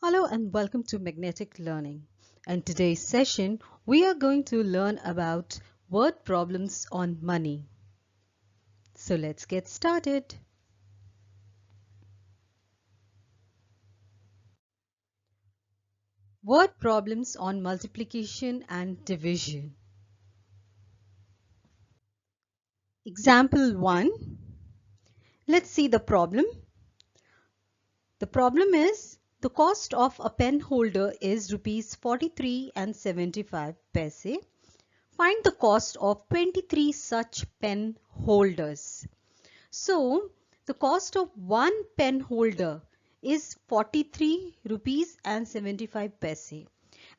Hello and welcome to Magnetic Learning. In today's session, we are going to learn about word problems on money. So let's get started. Word problems on multiplication and division. Example 1. Let's see the problem. The problem is the cost of a pen holder is rupees 43 and 75 paise. Find the cost of 23 such pen holders. So the cost of one pen holder is 43 rupees and 75 paise.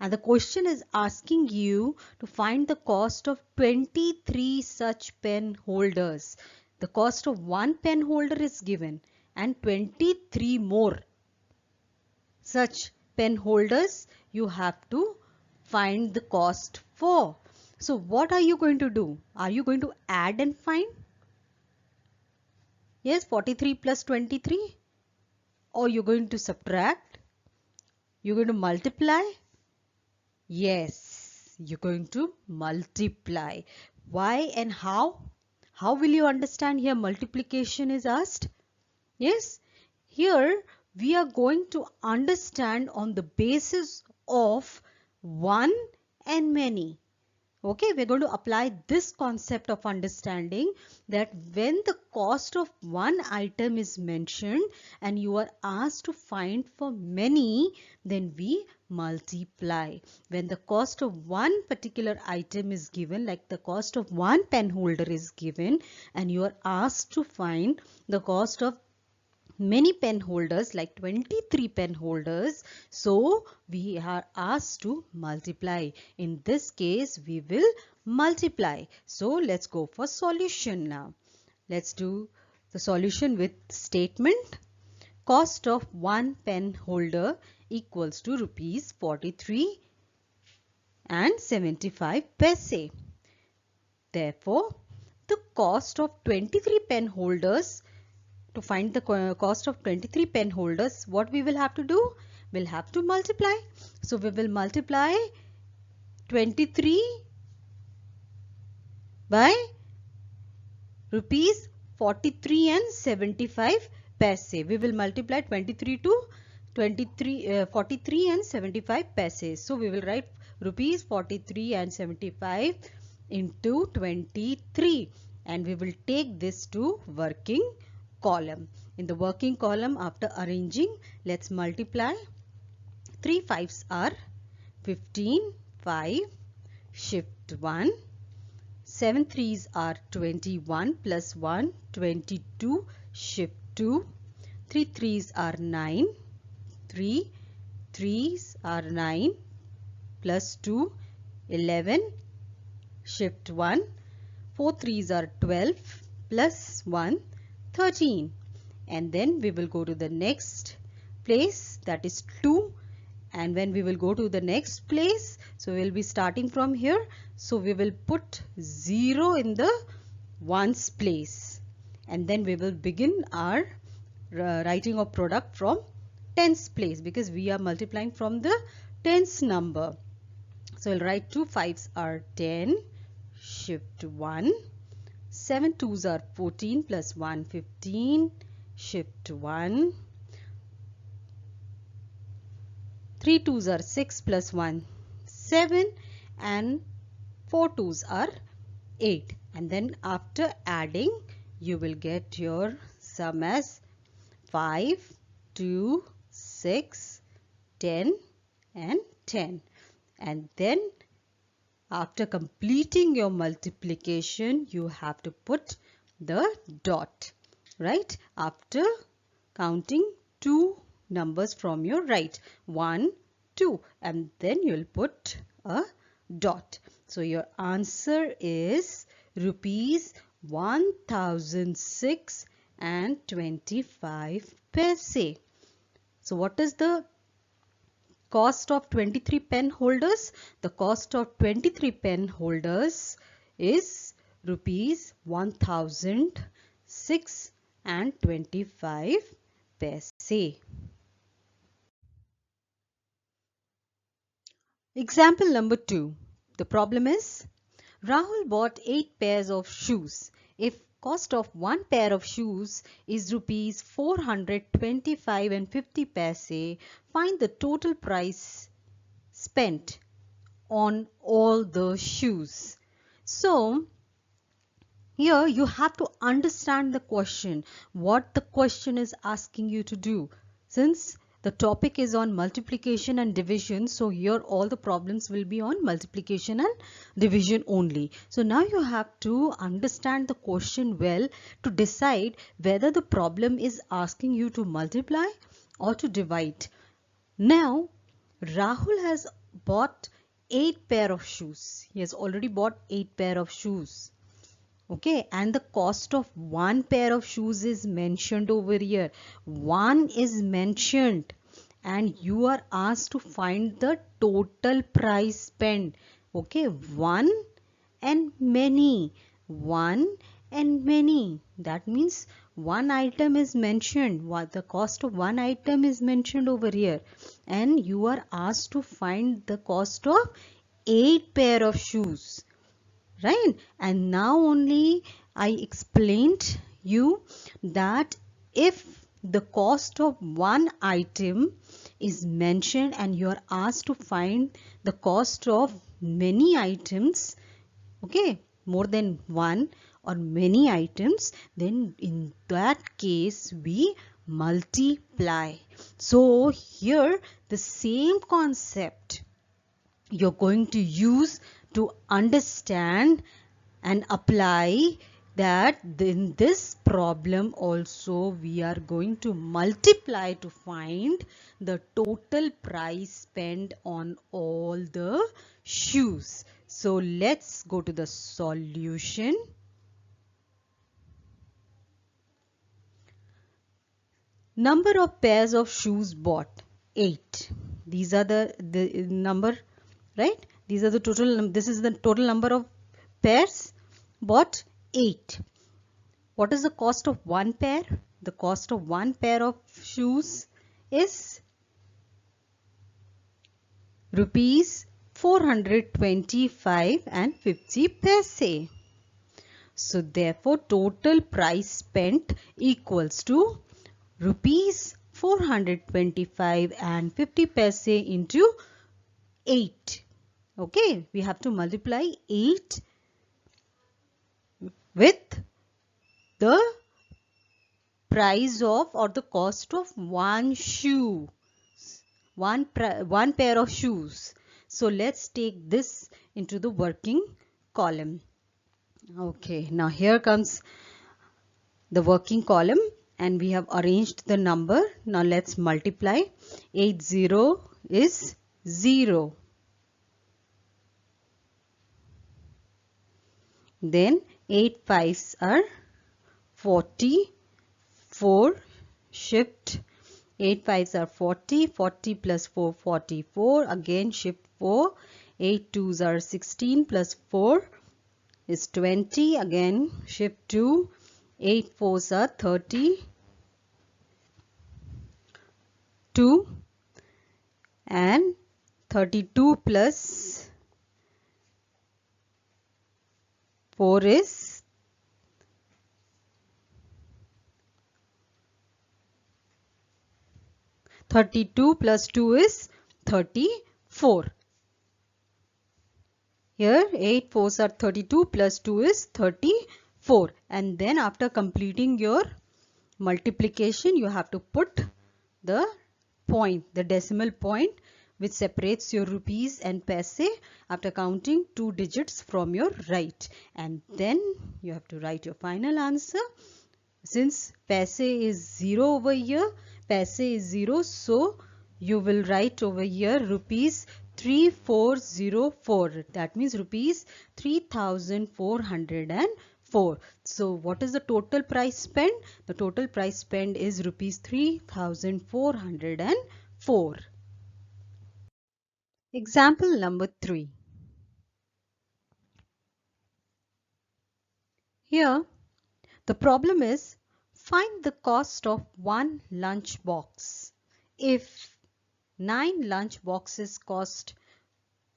And the question is asking you to find the cost of 23 such pen holders. The cost of one pen holder is given and 23 more such pen holders you have to find the cost for. So what are you going to do? Are you going to add and find? Yes, 43 plus 23. Or you're going to subtract? You're going to multiply? Yes, you're going to multiply. Why and how? How will you understand here multiplication is asked? Yes, here we are going to understand on the basis of one and many. Okay, we're going to apply this concept of understanding that when the cost of one item is mentioned and you are asked to find for many, then we multiply. When the cost of one particular item is given, like the cost of one pen holder is given, and you are asked to find the cost of many pen holders like 23 pen holders, so we are asked to multiply. In this case we will multiply. So let's go for solution now. Let's do the solution with statement. Cost of one pen holder equals to rupees 43 and 75 paise. Therefore the cost of 23 pen holders, to find the cost of 23 pen holders, what we will have to do? We'll have to multiply. So we will multiply 23 by rupees 43 and 75 paise. We will multiply 43 to 43 and 75 paise. So we will write rupees 43 and 75 into 23, and we will take this to working column. In the working column, after arranging, let's multiply. 3 5s are 15, 5, shift 1. 7 3s are 21 plus 1, 22, shift 2. 3 3s are 9, 3 3s are 9 plus 2, 11, shift 1. 4 3s are 12 plus 1, 13, and then we will go to the next place, that is 2, and when we will go to the next place, so we will be starting from here, so we will put 0 in the ones place, and then we will begin our writing of product from tens place, because we are multiplying from the tens number. So we'll write 2 5s are 10, shift 1. 7 2s are 14 plus 1, 15, shift 1. 3 2s are 6 plus 1, 7, and 4 2s are 8. And then after adding, you will get your sum as 5, 2, 6, 10, and 10. And then after completing your multiplication, you have to put the dot, right? After counting two numbers from your right, 1, 2, and then you will put a dot. So your answer is rupees 1006 and 25 paise. So what is the cost of 23 pen holders? The cost of 23 pen holders is rupees 1006 and 25 paise. Example number 2. The problem is Rahul bought 8 pairs of shoes. If cost of one pair of shoes is rupees 425 and 50 paise, find the total price spent on all the shoes. So here you have to understand the question, what the question is asking you to do. Since the topic is on multiplication and division, so here all the problems will be on multiplication and division only. So now you have to understand the question well to decide whether the problem is asking you to multiply or to divide. Now Rahul has bought 8 pair of shoes. He has already bought 8 pair of shoes. Okay, and the cost of one pair of shoes is mentioned over here. One is mentioned and you are asked to find the total price spent. Okay, one and many. One and many. That means one item is mentioned. What the cost of one item is mentioned over here. And you are asked to find the cost of 8 pair of shoes. Right, and now only I explained you that if the cost of one item is mentioned and you are asked to find the cost of many items, okay, more than one or many items, then in that case we multiply. So here the same concept you're going to use to understand and apply that in this problem also we are going to multiply to find the total price spent on all the shoes. So let's go to the solution. Number of pairs of shoes bought 8. These are the number, right? These are the total. This is the total number of pairs bought 8. What is the cost of one pair? The cost of one pair of shoes is rupees 425 and 50 paise. So therefore total price spent equals to rupees 425 and 50 paise into 8. Okay, we have to multiply 8 with the price of or the cost of one shoe, one pair of shoes. So let's take this into the working column. Okay, now here comes the working column and we have arranged the number. Now let's multiply. 8 0 is 0. Then 8 5s are 40. 4 shift 8 5s are 40. 40 plus 4 44. Again shift 4. 8 2s are 16 plus 4 is 20. Again shift 2. 8 4s are 32 and 32 plus 4 is 32 plus 2 is 34. Here 8 4s are 32 plus 2 is 34. And then after completing your multiplication, you have to put the point, the decimal point which separates your rupees and paise after counting 2 digits from your right. And then you have to write your final answer. Since paise is 0 over here, paise is 0, so you will write over here rupees 3404. That means rupees 3404. So what is the total price spent? The total price spent is rupees 3404. Example number 3. Here the problem is find the cost of one lunch box. If 9 lunch boxes cost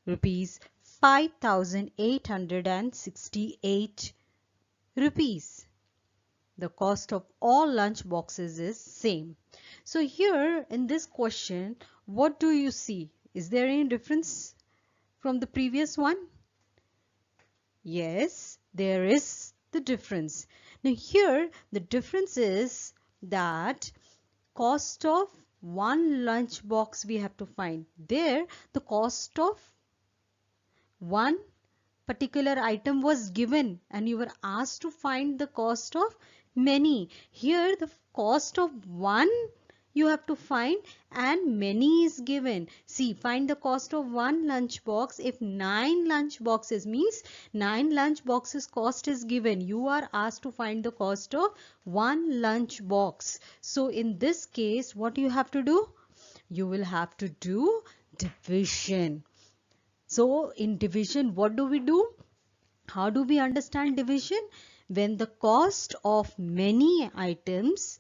rupees 5,868 rupees. The cost of all lunch boxes is same. So here in this question, what do you see? Is there any difference from the previous one? Yes, there is the difference. Now here the difference is that cost of one lunch box we have to find. There the cost of one particular item was given and you were asked to find the cost of many. Here the cost of one you have to find and many is given. See, find the cost of one lunch box. If 9 lunch boxes means 9 lunch boxes cost is given. You are asked to find the cost of one lunch box. So in this case, what you have to do? You will have to do division. So in division, what do we do? How do we understand division? When the cost of many items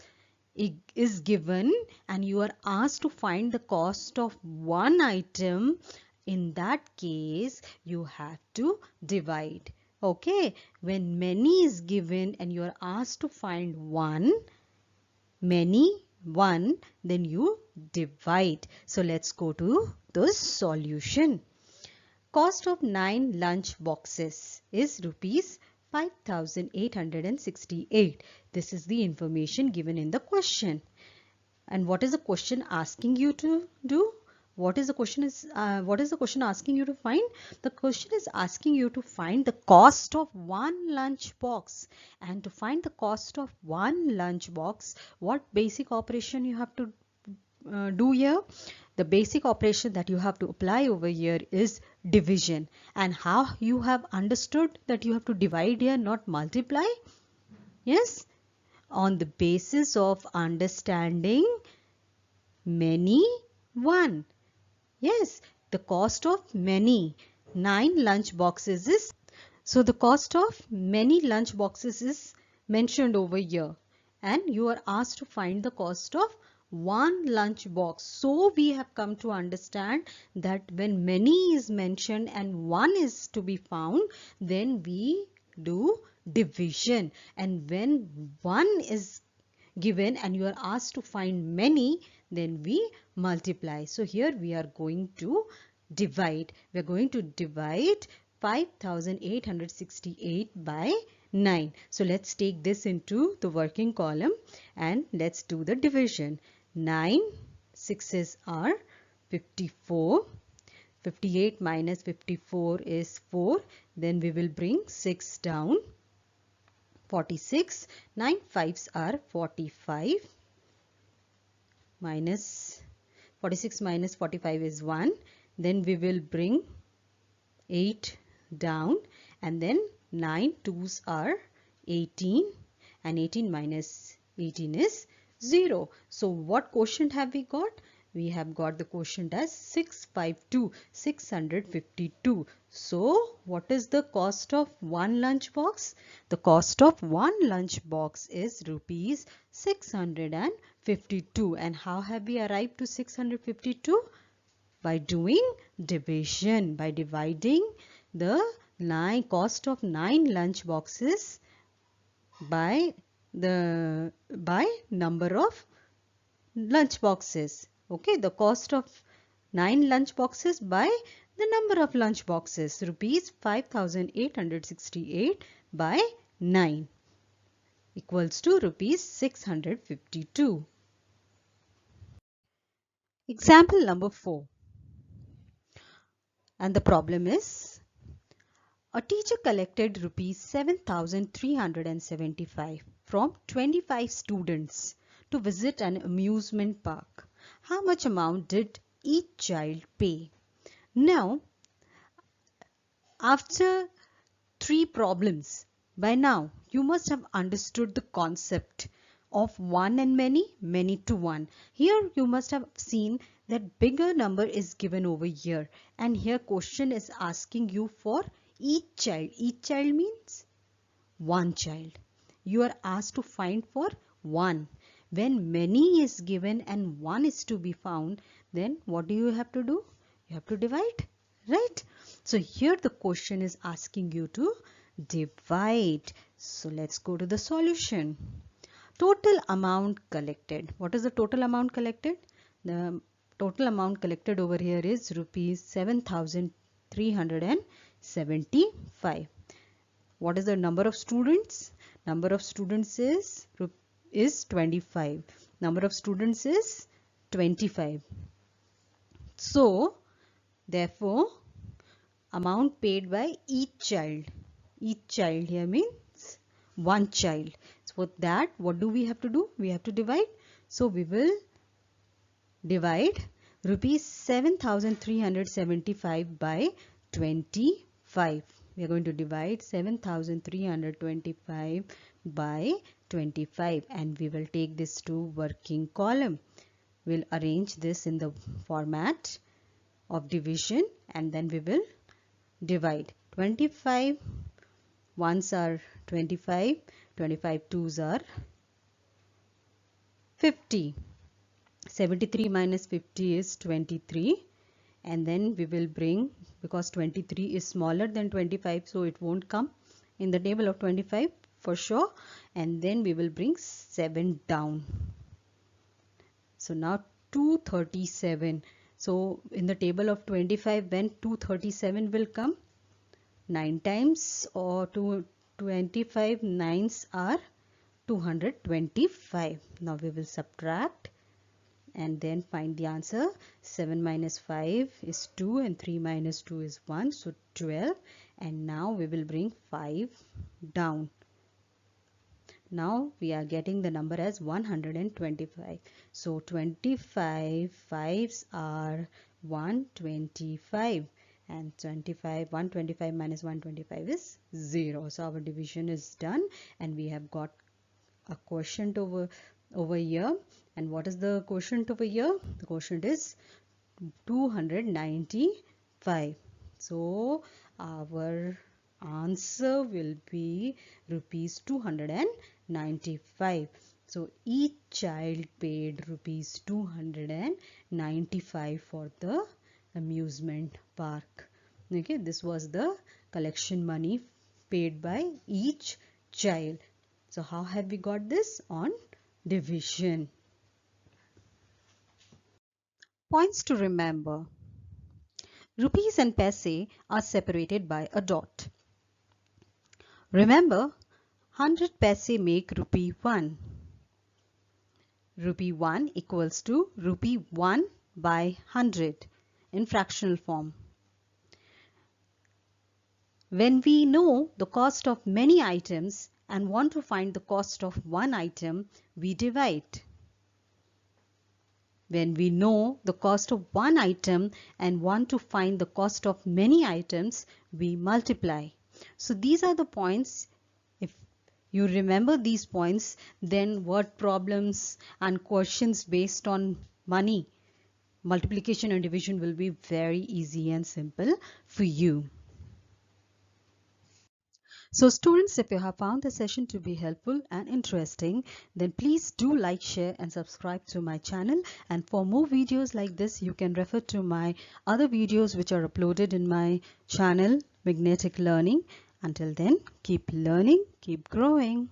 is given and you are asked to find the cost of one item, in that case you have to divide. Okay, when many is given and you are asked to find one, then you divide. So let's go to the solution. Cost of 9 lunch boxes is rupees 5,868. This is the information given in the question. And what is the question asking you to do? What is the question asking you to find? The question is asking you to find the cost of one lunch box. And to find the cost of one lunch box, what basic operation you have to do here? The basic operation that you have to apply over here is division. And how you have understood that you have to divide here, not multiply? Yes, on the basis of understanding many, one. Yes, the cost of many, 9 lunch boxes is, so the cost of many lunch boxes is mentioned over here. And you are asked to find the cost of one lunch box. So we have come to understand that when many is mentioned and one is to be found, then we do division. And when one is given and you are asked to find many, then we multiply. So here we are going to divide. We are going to divide 5,868 by 9. So let's take this into the working column and let's do the division. 9 sixes are 54. 58 minus 54 is 4. Then we will bring 6 down. 46. 9 fives are 45. Minus 46 minus 45 is 1. Then we will bring 8 down. And then 9 twos are 18. And 18 minus 18 is 0. So what quotient have we got? We have got the quotient as 652, 652. So what is the cost of one lunch box? The cost of one lunch box is rupees 652. And how have we arrived to 652? By doing division, by dividing the cost of 9 lunch boxes by number of lunch boxes. Okay, the cost of 9 lunch boxes by the number of lunch boxes, rupees 5,868 by 9 equals to rupees 652. Example number 4. And the problem is, a teacher collected rupees 7,375 from 25 students to visit an amusement park. How much amount did each child pay? Now, after 3 problems, by now you must have understood the concept of one and many, many to one. Here you must have seen that bigger number is given over here, and here question is asking you for each child. Each child means one child. You are asked to find for one. When many is given and one is to be found, then what do you have to do? You have to divide, right? So here the question is asking you to divide. So let's go to the solution. Total amount collected. What is the total amount collected? The total amount collected over here is rupees 7,375. What is the number of students? Number of students is 25. Number of students is 25. So therefore amount paid by each child. Each child here means one child. So for that, what do we have to do? We have to divide. So we will divide rupees 7,375 by 25. We are going to divide 7,325 by 25 and we will take this to working column. We'll arrange this in the format of division and then we will divide. 25 ones are 25, 25 twos are 50. 73 minus 50 is 23 and then we will bring, because 23 is smaller than 25, so it won't come in the table of 25 for sure, and then we will bring 7 down. So now 237. So in the table of 25, when 237 will come? 9 times or 25 nines are 225. Now we will subtract and then find the answer. 7 minus 5 is 2 and 3 minus 2 is 1, so 12, and now we will bring 5 down. Now we are getting the number as 125. So 25 fives are 125 and 125 minus 125 is 0. So our division is done and we have got a quotient over here. And what is the quotient over here? The quotient is 295. So our answer will be rupees 295. So each child paid rupees 295 for the amusement park. Okay, this was the collection money paid by each child. So how have we got this? On division. Points to remember. Rupees and paise are separated by a dot. Remember, 100 paise make rupee 1. Rupee 1 equals to rupee 1 by 100 in fractional form. When we know the cost of many items and want to find the cost of one item, we divide. When we know the cost of one item and want to find the cost of many items, we multiply. So these are the points. If you remember these points, then word problems and questions based on money, multiplication and division will be very easy and simple for you. So students, if you have found the session to be helpful and interesting, then please do like, share and subscribe to my channel. And for more videos like this, you can refer to my other videos which are uploaded in my channel, Magnetic Learning. Until then, keep learning, keep growing.